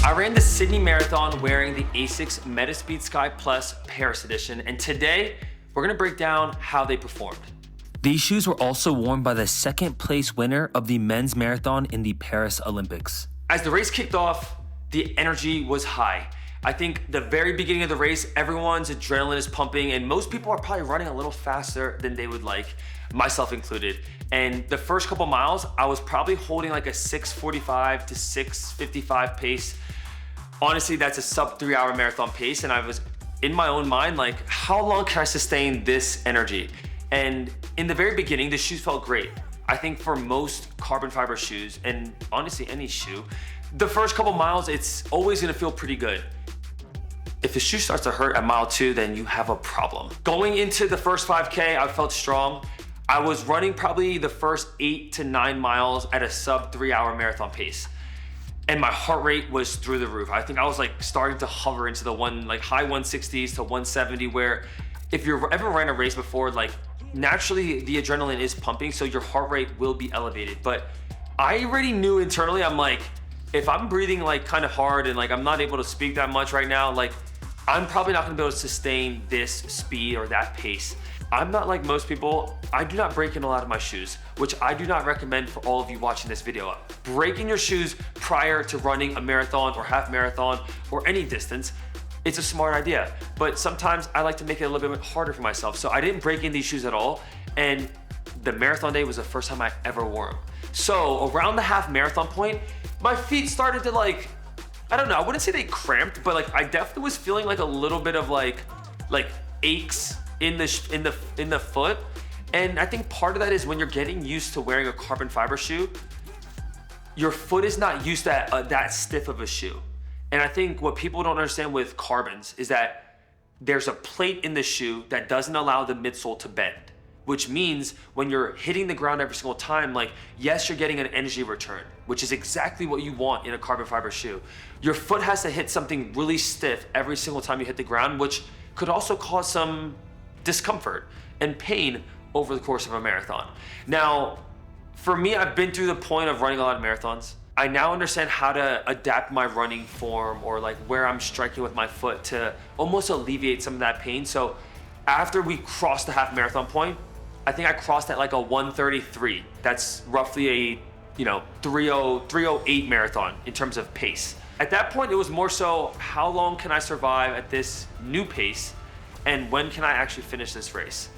I ran the Sydney Marathon wearing the ASICS Metaspeed Sky Plus Paris Edition, and today we're gonna break down how they performed. These shoes were also worn by the second place winner of the men's marathon in the Paris Olympics. As the race kicked off, the energy was high. I think the very beginning of the race, everyone's adrenaline is pumping, and most people are probably running a little faster than they would like, myself included. And the first couple miles, I was probably holding like a 6:45 to 6:55 pace. Honestly, that's a sub 3 hour marathon pace. And I was in my own mind, like, how long can I sustain this energy? And in the very beginning, the shoes felt great. I think for most carbon fiber shoes, and honestly any shoe, the first couple miles, it's always gonna feel pretty good. If the shoe starts to hurt at mile 2, then you have a problem. Going into the first 5K, I felt strong. I was running probably the first 8 to 9 miles at a sub 3 hour marathon pace. And my heart rate was through the roof. I think I was like starting to hover into the high 160s to 170, where if you've ever ran a race before, like naturally the adrenaline is pumping, so your heart rate will be elevated. But I already knew internally, I'm like, if I'm breathing like kind of hard and like I'm not able to speak that much right now, like I'm probably not gonna be able to sustain this speed or that pace. I'm not like most people. I do not break in a lot of my shoes, which I do not recommend for all of you watching this video. Break in your shoes prior to running a marathon or half marathon or any distance. It's a smart idea, but sometimes I like to make it a little bit harder for myself. So I didn't break in these shoes at all. And the marathon day was the first time I ever wore them. So around the half marathon point, my feet started to like, I don't know, I wouldn't say they cramped, but like I definitely was feeling like a little bit of like aches in the foot. And I think part of that is when you're getting used to wearing a carbon fiber shoe, your foot is not used to that stiff of a shoe. And I think what people don't understand with carbons is that there's a plate in the shoe that doesn't allow the midsole to bend, which means when you're hitting the ground every single time, like, yes, you're getting an energy return, which is exactly what you want in a carbon fiber shoe. Your foot has to hit something really stiff every single time you hit the ground, which could also cause some discomfort and pain over the course of a marathon. Now, for me, I've been through the point of running a lot of marathons. I now understand how to adapt my running form or like where I'm striking with my foot to almost alleviate some of that pain. So after we crossed the half marathon point, I think I crossed at like a 1:33. That's roughly a 3:08 marathon in terms of pace. At that point, it was more so, how long can I survive at this new pace? And when can I actually finish this race?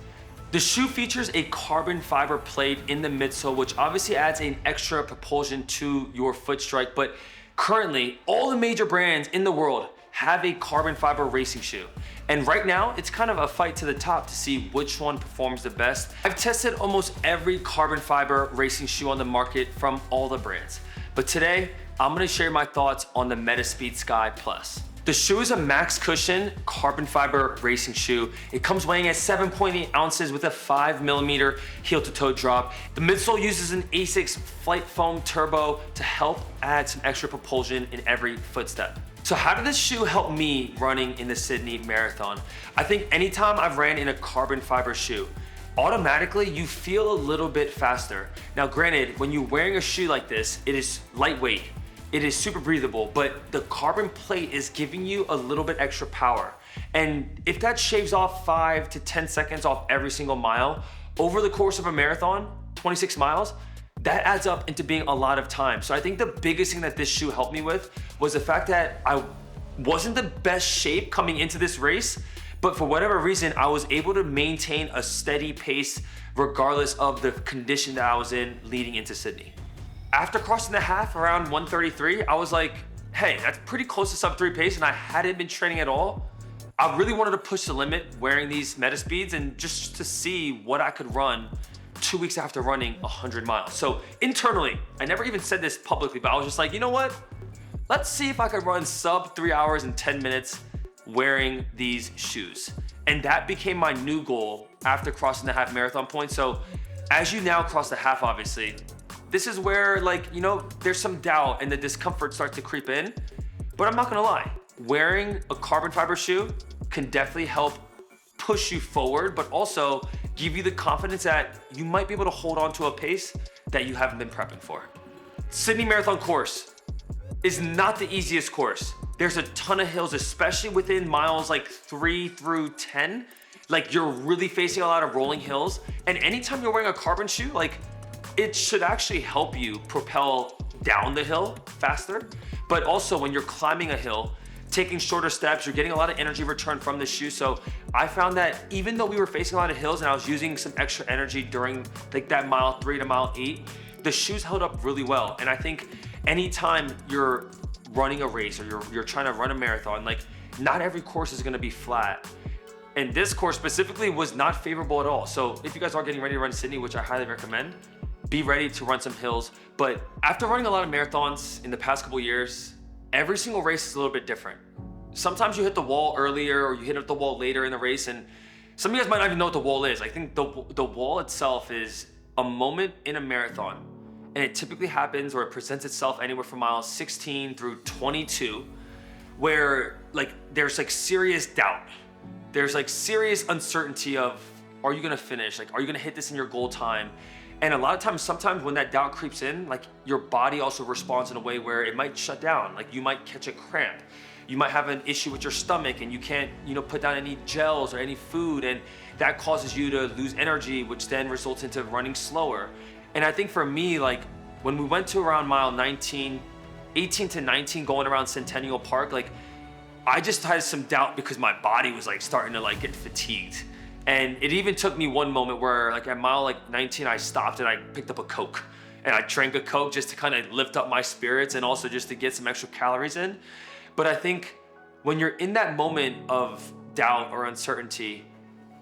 The shoe features a carbon fiber plate in the midsole, which obviously adds an extra propulsion to your foot strike. But currently, all the major brands in the world have a carbon fiber racing shoe. And right now, it's kind of a fight to the top to see which one performs the best. I've tested almost every carbon fiber racing shoe on the market from all the brands. But today, I'm gonna share my thoughts on the Metaspeed Sky Plus. The shoe is a max cushion carbon fiber racing shoe. It comes weighing at 7.8 ounces with a 5mm heel to toe drop. The midsole uses an ASICS Flight Foam Turbo to help add some extra propulsion in every footstep. So how did this shoe help me running in the Sydney Marathon? I think anytime I've ran in a carbon fiber shoe, automatically you feel a little bit faster. Now granted, when you're wearing a shoe like this, it is lightweight. It is super breathable, but the carbon plate is giving you a little bit extra power. And if that shaves off 5 to 10 seconds off every single mile, over the course of a marathon, 26 miles, that adds up into being a lot of time. So I think the biggest thing that this shoe helped me with was the fact that I wasn't the best shape coming into this race, but for whatever reason, I was able to maintain a steady pace regardless of the condition that I was in leading into Sydney. After crossing the half around 1:33, I was like, hey, that's pretty close to sub 3 pace, and I hadn't been training at all. I really wanted to push the limit wearing these Metaspeeds and just to see what I could run 2 weeks after running 100 miles. So internally, I never even said this publicly, but I was just like, you know what? Let's see if I could run sub 3 hours and 10 minutes wearing these shoes. And that became my new goal after crossing the half marathon point. So as you now cross the half, obviously, this is where there's some doubt and the discomfort starts to creep in. But I'm not gonna lie, wearing a carbon fiber shoe can definitely help push you forward, but also give you the confidence that you might be able to hold on to a pace that you haven't been prepping for. Sydney Marathon course, is not the easiest course. There's a ton of hills, especially within miles like 3 through 10. Like you're really facing a lot of rolling hills. And anytime you're wearing a carbon shoe, like it should actually help you propel down the hill faster. But also when you're climbing a hill, taking shorter steps, you're getting a lot of energy return from the shoe. So I found that even though we were facing a lot of hills and I was using some extra energy during like that mile 3 to mile 8, the shoes held up really well. And I think anytime you're running a race or you're trying to run a marathon, like not every course is gonna be flat. And this course specifically was not favorable at all. So if you guys are getting ready to run Sydney, which I highly recommend, be ready to run some hills. But after running a lot of marathons in the past couple years, every single race is a little bit different. Sometimes you hit the wall earlier or you hit the wall later in the race, and some of you guys might not even know what the wall is. I think the wall itself is a moment in a marathon, and it typically happens or it presents itself anywhere from miles 16 through 22, where like there's like serious doubt. There's like serious uncertainty of, are you gonna finish? Like, are you gonna hit this in your goal time? And a lot of times, sometimes when that doubt creeps in, like your body also responds in a way where it might shut down. Like you might catch a cramp. You might have an issue with your stomach and you can't, put down any gels or any food, and that causes you to lose energy, which then results into running slower. And I think for me, like when we went to around mile 18 to 19 going around Centennial Park, like I just had some doubt because my body was like starting to like get fatigued. And it even took me one moment where like at mile like 19, I stopped and I picked up a Coke and I drank a Coke just to kind of lift up my spirits and also just to get some extra calories in. But I think when you're in that moment of doubt or uncertainty,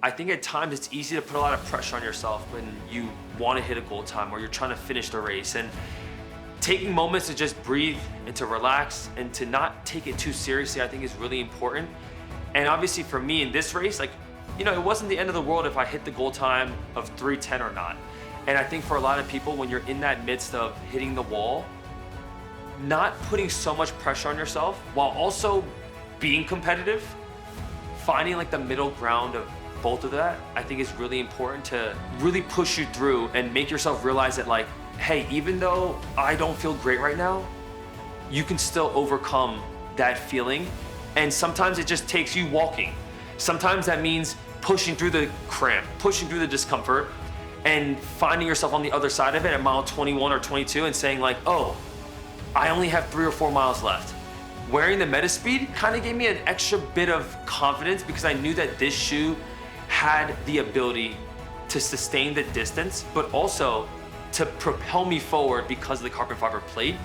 I think at times it's easy to put a lot of pressure on yourself when you want to hit a goal time or you're trying to finish the race. And taking moments to just breathe and to relax and to not take it too seriously, I think is really important. And obviously for me in this race, like, it wasn't the end of the world if I hit the goal time of 3:10 or not. And I think for a lot of people, when you're in that midst of hitting the wall, not putting so much pressure on yourself while also being competitive, finding like the middle ground of both of that, I think is really important to really push you through and make yourself realize that like, hey, even though I don't feel great right now, you can still overcome that feeling. And sometimes it just takes you walking. Sometimes that means pushing through the cramp, pushing through the discomfort, and finding yourself on the other side of it at mile 21 or 22 and saying like, oh, I only have 3 or 4 miles left. Wearing the Metaspeed kind of gave me an extra bit of confidence because I knew that this shoe had the ability to sustain the distance, but also to propel me forward because of the carbon fiber plate.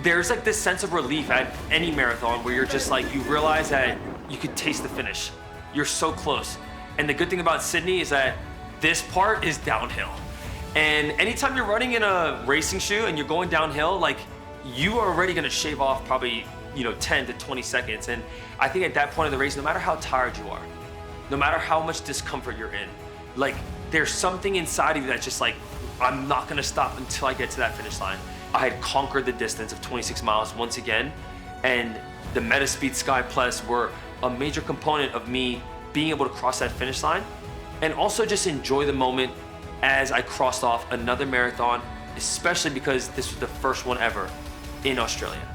There's like this sense of relief at any marathon where you're just like, you realize that you could taste the finish. You're so close. And the good thing about Sydney is that this part is downhill. And anytime you're running in a racing shoe and you're going downhill, like you are already gonna shave off probably, 10 to 20 seconds. And I think at that point of the race, no matter how tired you are, no matter how much discomfort you're in, like there's something inside of you that's just like, I'm not gonna stop until I get to that finish line. I had conquered the distance of 26 miles once again, and the Metaspeed Sky Plus were a major component of me being able to cross that finish line and also just enjoy the moment as I crossed off another marathon, especially because this was the first one ever in Australia.